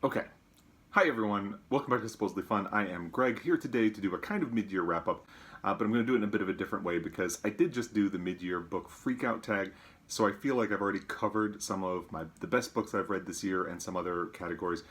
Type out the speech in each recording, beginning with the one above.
Okay. Hi everyone, welcome back to Supposedly Fun. I am Greg, here today to do a kind of mid-year wrap-up, but I'm going to do it in a bit of a different way because I did just do the mid-year book freakout tag, so I feel like I've already covered some of the best books I've read this year and some other categories.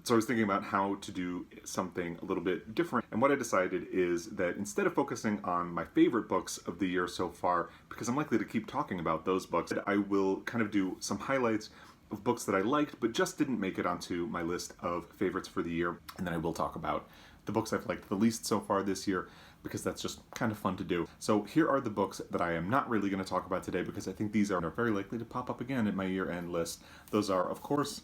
So I was thinking about how to do something a little bit different, and what I decided is that instead of focusing on my favorite books of the year so far, because I'm likely to keep talking about those books, I will kind of do some highlights of books that I liked but just didn't make it onto my list of favorites for the year, and then I will talk about the books I've liked the least so far this year because that's just kind of fun to do. So here are the books that I am not really going to talk about today because I think these are very likely to pop up again at my year-end list. Those are, of course,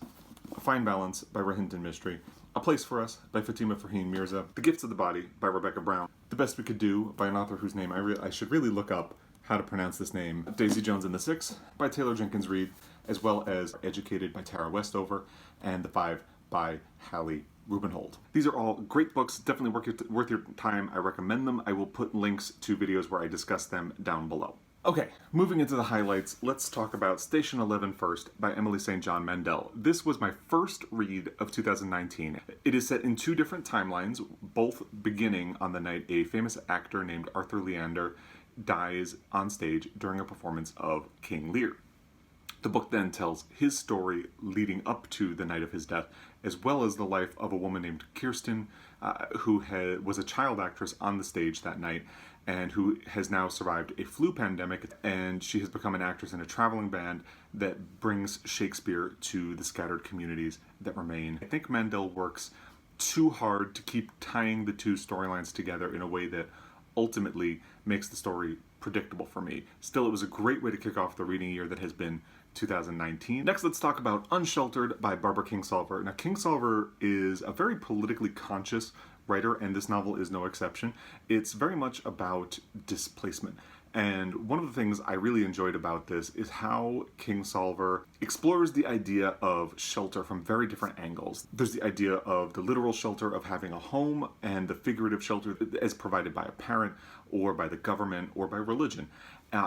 A Fine Balance by Rohinton Mistry, A Place for Us by Fatima Farheen Mirza, The Gifts of the Body by Rebecca Brown, The Best We Could Do by an author whose name I should really look up how to pronounce this name, Daisy Jones and the Six by Taylor Jenkins Reid, as well as Educated by Tara Westover, and The Five by Hallie Rubenhold. These are all great books, definitely worth your time. I recommend them. I will put links to videos where I discuss them down below. Okay, moving into the highlights, let's talk about Station 11 first by Emily St. John Mandel. This was my first read of 2019. It is set in two different timelines, both beginning on the night a famous actor named Arthur Leander dies on stage during a performance of King Lear. The book then tells his story leading up to the night of his death, as well as the life of a woman named Kirsten, who was a child actress on the stage that night, and who has now survived a flu pandemic, and she has become an actress in a traveling band that brings Shakespeare to the scattered communities that remain. I think Mandel works too hard to keep tying the two storylines together in a way that ultimately makes the story predictable for me. Still, it was a great way to kick off the reading year that has been 2019. Next, let's talk about Unsheltered by Barbara Kingsolver. Now, Kingsolver is a very politically conscious writer, and this novel is no exception. It's very much about displacement. And one of the things I really enjoyed about this is how Kingsolver explores the idea of shelter from very different angles. There's the idea of the literal shelter of having a home and the figurative shelter as provided by a parent or by the government or by religion.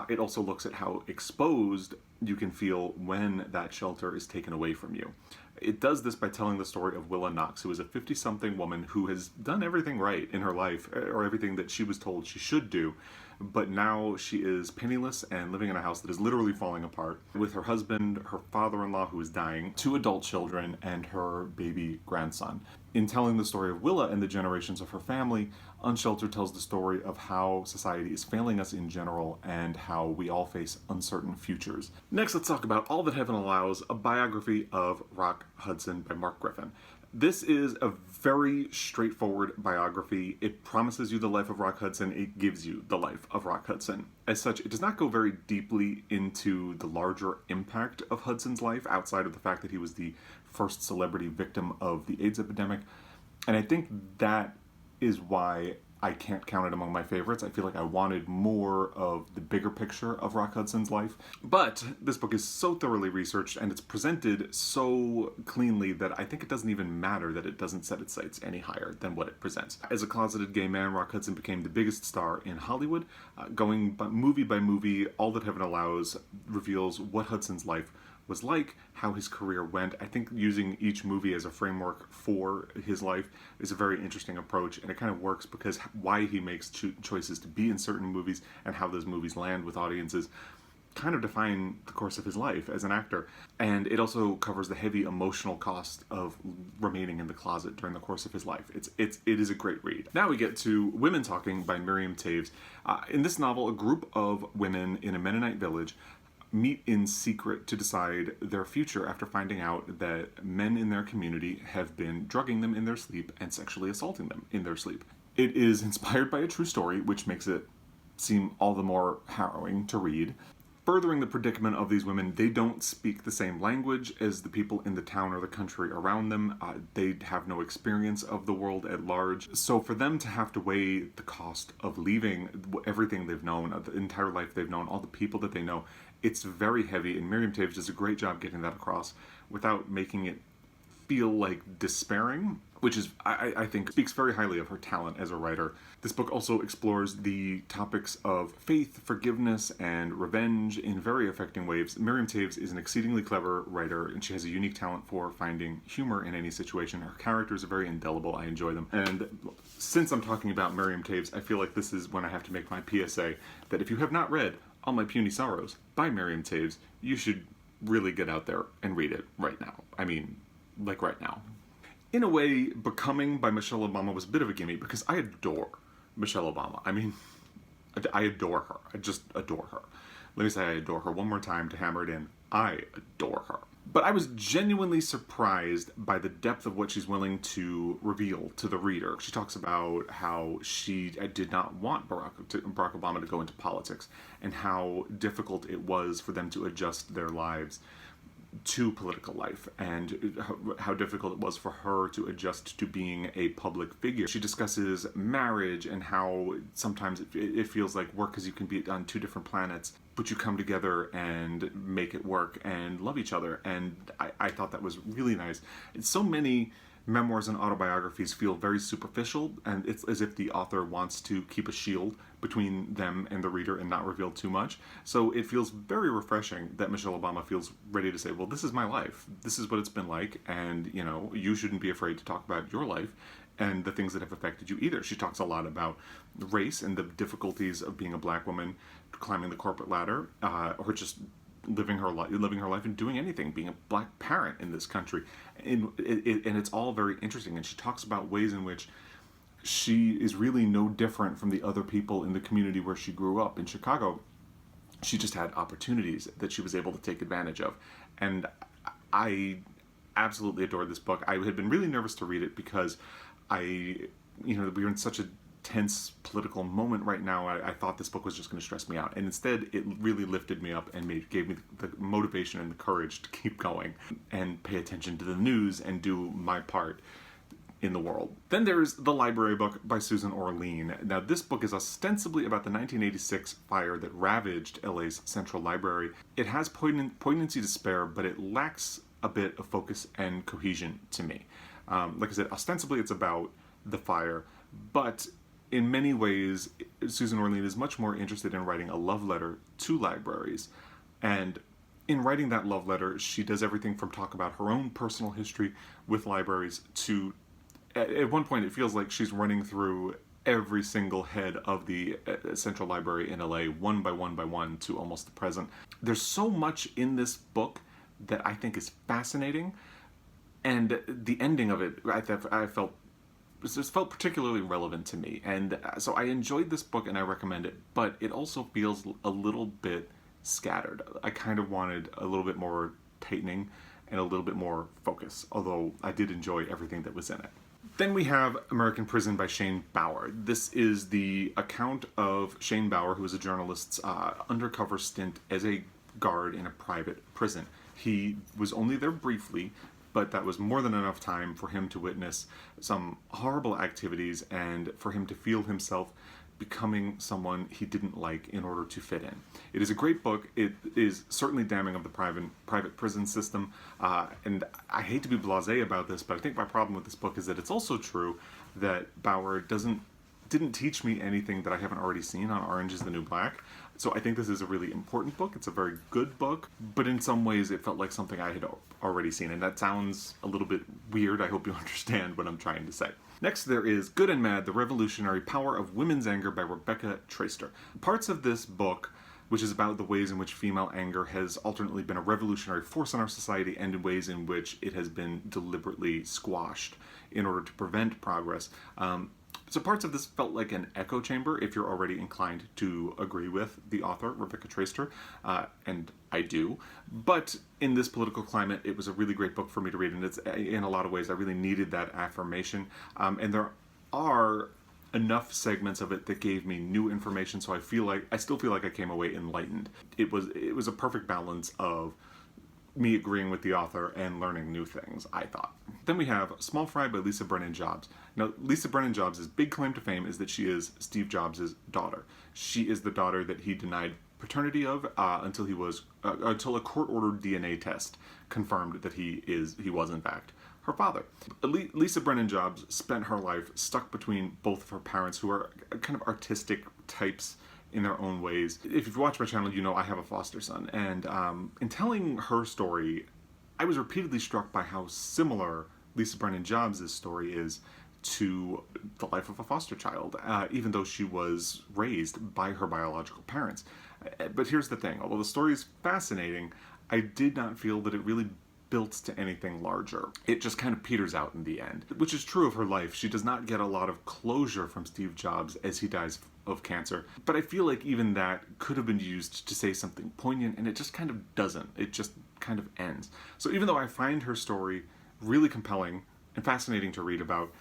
It also looks at how exposed you can feel when that shelter is taken away from you. It does this by telling the story of Willa Knox, who is a 50-something woman who has done everything right in her life, or everything that she was told she should do, but now she is penniless and living in a house that is literally falling apart, with her husband, her father-in-law who is dying, two adult children, and her baby grandson. In telling the story of Willa and the generations of her family, Unsheltered tells the story of how society is failing us in general and how we all face uncertain futures. Next, let's talk about All That Heaven Allows, a biography of Rock Hudson by Mark Griffin. This is a very straightforward biography. It promises you the life of Rock Hudson. It gives you the life of Rock Hudson. As such, it does not go very deeply into the larger impact of Hudson's life outside of the fact that he was the first celebrity victim of the AIDS epidemic. And I think that is why I can't count it among my favorites. I feel like I wanted more of the bigger picture of Rock Hudson's life. But this book is so thoroughly researched and it's presented so cleanly that I think it doesn't even matter that it doesn't set its sights any higher than what it presents. As a closeted gay man, Rock Hudson became the biggest star in Hollywood. Going movie by movie, All That Heaven Allows reveals what Hudson's life was like, how his career went. I think using each movie as a framework for his life is a very interesting approach, and it kind of works because why he makes choices to be in certain movies and how those movies land with audiences kind of define the course of his life as an actor. And it also covers the heavy emotional cost of remaining in the closet during the course of his life. It is a great read. Now we get to Women Talking by Miriam Taves. In this novel, a group of women in a Mennonite village meet in secret to decide their future after finding out that men in their community have been drugging them in their sleep and sexually assaulting them in their sleep. It is inspired by a true story, which makes it seem all the more harrowing to read. Furthering the predicament of these women, they don't speak the same language as the people in the town or the country around them. They have no experience of the world at large. So for them to have to weigh the cost of leaving everything they've known, the entire life they've known, all the people that they know, it's very heavy, and Miriam Taves does a great job getting that across without making it feel like despairing. which is, I think, speaks very highly of her talent as a writer. This book also explores the topics of faith, forgiveness, and revenge in very affecting ways. Miriam Toews is an exceedingly clever writer, and she has a unique talent for finding humor in any situation. Her characters are very indelible. I enjoy them. And since I'm talking about Miriam Toews, I feel like this is when I have to make my PSA that if you have not read All My Puny Sorrows by Miriam Toews, you should really get out there and read it right now. I mean, like right now. In a way, Becoming by Michelle Obama was a bit of a gimme because I adore Michelle Obama. I mean, I adore her. I just adore her. Let me say I adore her one more time to hammer it in. I adore her. But I was genuinely surprised by the depth of what she's willing to reveal to the reader. She talks about how she did not want Barack Obama to go into politics and how difficult it was for them to adjust their lives to political life, and how difficult it was for her to adjust to being a public figure. She discusses marriage and how sometimes it feels like work because you can be on two different planets, but you come together and make it work and love each other. And I thought that was really nice. And so many memoirs and autobiographies feel very superficial, and it's as if the author wants to keep a shield between them and the reader and not reveal too much. So it feels very refreshing that Michelle Obama feels ready to say, well, this is my life. This is what it's been like, and you shouldn't be afraid to talk about your life and the things that have affected you either. She talks a lot about race and the difficulties of being a black woman climbing the corporate ladder, or just living her life and doing anything, being a black parent in this country. And it's all very interesting. And she talks about ways in which she is really no different from the other people in the community where she grew up. In Chicago, she just had opportunities that she was able to take advantage of. And I absolutely adored this book. I had been really nervous to read it because we were in such a tense political moment right now. I thought this book was just going to stress me out, and instead it really lifted me up and gave me the motivation and the courage to keep going and pay attention to the news and do my part in the world. Then there's The Library Book by Susan Orlean. Now this book is ostensibly about the 1986 fire that ravaged LA's Central Library. It has poignancy to spare, but it lacks a bit of focus and cohesion to me. Like I said, ostensibly it's about the fire, but in many ways, Susan Orlean is much more interested in writing a love letter to libraries. And in writing that love letter, she does everything from talk about her own personal history with libraries to, at one point, it feels like she's running through every single head of the Central Library in LA, one by one, to almost the present. There's so much in this book that I think is fascinating. And the ending of it, I felt particularly relevant to me, and so I enjoyed this book and I recommend it, but it also feels a little bit scattered. I kind of wanted a little bit more tightening and a little bit more focus, although I did enjoy everything that was in it. Then we have American Prison by Shane Bauer. This is the account of Shane Bauer, who is a journalist's undercover stint as a guard in a private prison. He was only there briefly, but that was more than enough time for him to witness some horrible activities and for him to feel himself becoming someone he didn't like in order to fit in. It is a great book. It is certainly damning of the private prison system, and I hate to be blasé about this, but I think my problem with this book is that it's also true that Bauer didn't teach me anything that I haven't already seen on Orange is the New Black. So I think this is a really important book. It's a very good book, but in some ways it felt like something I had already seen, and that sounds a little bit weird. I hope you understand what I'm trying to say. Next, there is Good and Mad, The Revolutionary Power of Women's Anger by Rebecca Traister. Parts of this book, which is about the ways in which female anger has alternately been a revolutionary force in our society and in ways in which it has been deliberately squashed in order to prevent progress. So parts of this felt like an echo chamber if you're already inclined to agree with the author, Rebecca Traister, and I do. But in this political climate, it was a really great book for me to read, and it's, in a lot of ways, I really needed that affirmation. And there are enough segments of it that gave me new information, so I still feel like I came away enlightened. It was a perfect balance of me agreeing with the author and learning new things, I thought. Then we have Small Fry by Lisa Brennan Jobs. Now, Lisa Brennan Jobs' big claim to fame is that she is Steve Jobs' daughter. She is the daughter that he denied paternity of until a court-ordered DNA test confirmed that he was in fact her father. Lisa Brennan Jobs spent her life stuck between both of her parents, who are kind of artistic types in their own ways. If you've watched my channel, you know I have a foster son, and in telling her story, I was repeatedly struck by how similar Lisa Brennan Jobs' story is to the life of a foster child, even though she was raised by her biological parents. But here's the thing, although the story is fascinating, I did not feel that it really built to anything larger. It just kind of peters out in the end, which is true of her life. She does not get a lot of closure from Steve Jobs as he dies of cancer, but I feel like even that could have been used to say something poignant, and it just kind of doesn't. It just kind of ends. So even though I find her story really compelling and fascinating to read about,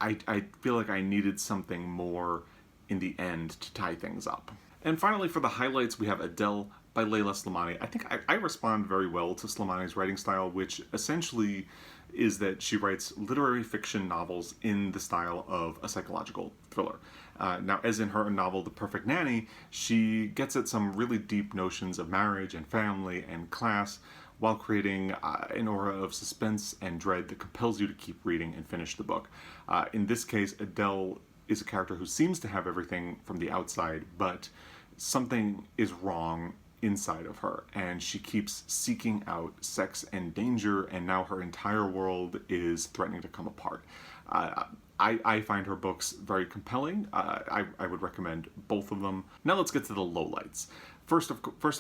I feel like I needed something more in the end to tie things up. And finally, for the highlights, we have Adele by Leila Slimani. I think I respond very well to Slimani's writing style, which essentially is that she writes literary fiction novels in the style of a psychological thriller. Now, as in her novel The Perfect Nanny, she gets at some really deep notions of marriage and family and class, while creating an aura of suspense and dread that compels you to keep reading and finish the book. In this case, Adele is a character who seems to have everything from the outside, but something is wrong inside of her, and she keeps seeking out sex and danger, and now her entire world is threatening to come apart. I find her books very compelling. I would recommend both of them. Now let's get to the lowlights. First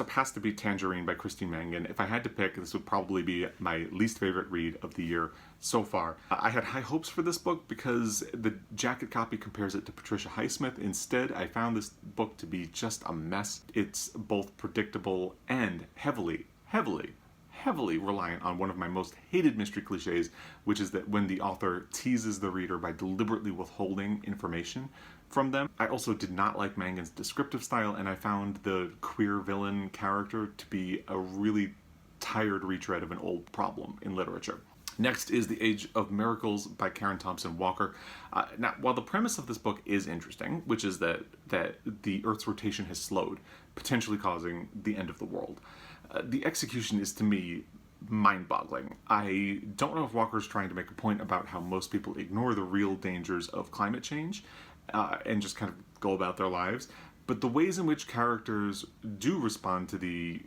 up has to be Tangerine by Christine Mangan. If I had to pick, this would probably be my least favorite read of the year so far. I had high hopes for this book because the jacket copy compares it to Patricia Highsmith. Instead, I found this book to be just a mess. It's both predictable and heavily reliant on one of my most hated mystery cliches, which is that when the author teases the reader by deliberately withholding information from them. I also did not like Mangan's descriptive style, and I found the queer villain character to be a really tired retread of an old problem in literature. Next is The Age of Miracles by Karen Thompson Walker. Now, while the premise of this book is interesting, which is that the Earth's rotation has slowed, potentially causing the end of the world, the execution is, to me, mind-boggling. I don't know if Walker's trying to make a point about how most people ignore the real dangers of climate change and just kind of go about their lives, but the ways in which characters do respond to the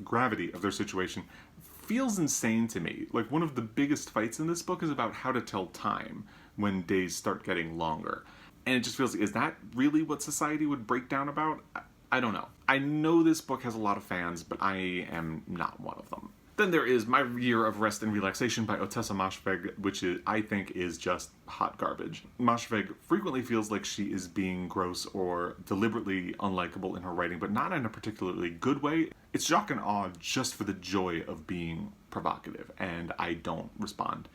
gravity of their situation feels insane to me. Like, one of the biggest fights in this book is about how to tell time when days start getting longer. And it just feels like, is that really what society would break down about? I don't know. I know this book has a lot of fans, but I am not one of them. Then there is My Year of Rest and Relaxation by Ottessa Moshfegh, which I think is just hot garbage. Moshfegh frequently feels like she is being gross or deliberately unlikable in her writing, but not in a particularly good way. It's shock and awe just for the joy of being provocative, and I don't respond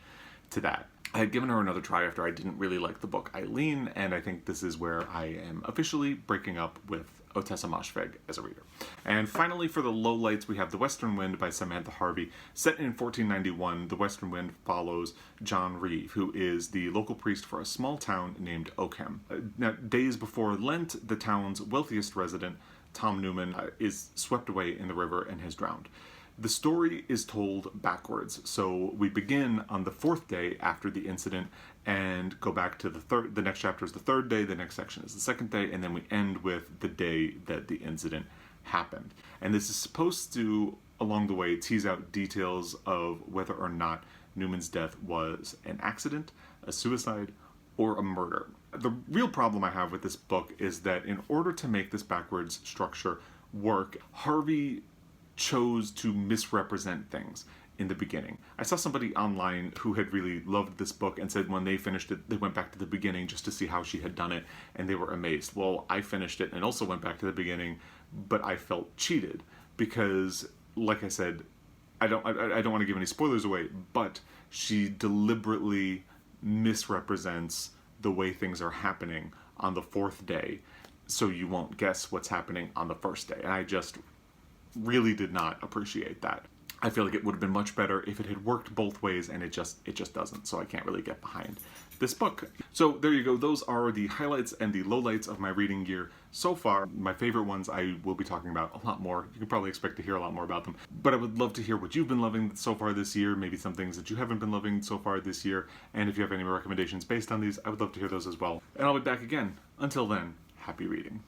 to that. I had given her another try after I didn't really like the book Eileen, and I think this is where I am officially breaking up with Ottessa Moshfegh as a reader. And finally, for the lowlights, we have The Western Wind by Samantha Harvey. Set in 1491, The Western Wind follows John Reeve, who is the local priest for a small town named Oakham. Now, days before Lent, the town's wealthiest resident, Tom Newman, is swept away in the river and has drowned. The story is told backwards, so we begin on the fourth day after the incident and go back to the next chapter is the third day, the next section is the second day, and then we end with the day that the incident happened. And this is supposed to, along the way, tease out details of whether or not Newman's death was an accident, a suicide, or a murder. The real problem I have with this book is that in order to make this backwards structure work, Harvey chose to misrepresent things in the beginning. I saw somebody online who had really loved this book and said when they finished it, they went back to the beginning just to see how she had done it, and they were amazed. Well, I finished it and also went back to the beginning, but I felt cheated because, like I said, I don't want to give any spoilers away, but she deliberately misrepresents the way things are happening on the fourth day, so you won't guess what's happening on the first day. And I just really did not appreciate that. I feel like it would have been much better if it had worked both ways, and it just doesn't, so I can't really get behind this book. So there you go, those are the highlights and the lowlights of my reading year so far. My favorite ones I will be talking about a lot more. You can probably expect to hear a lot more about them, but I would love to hear what you've been loving so far this year, maybe some things that you haven't been loving so far this year, and if you have any recommendations based on these, I would love to hear those as well. And I'll be back again. Until then, happy reading.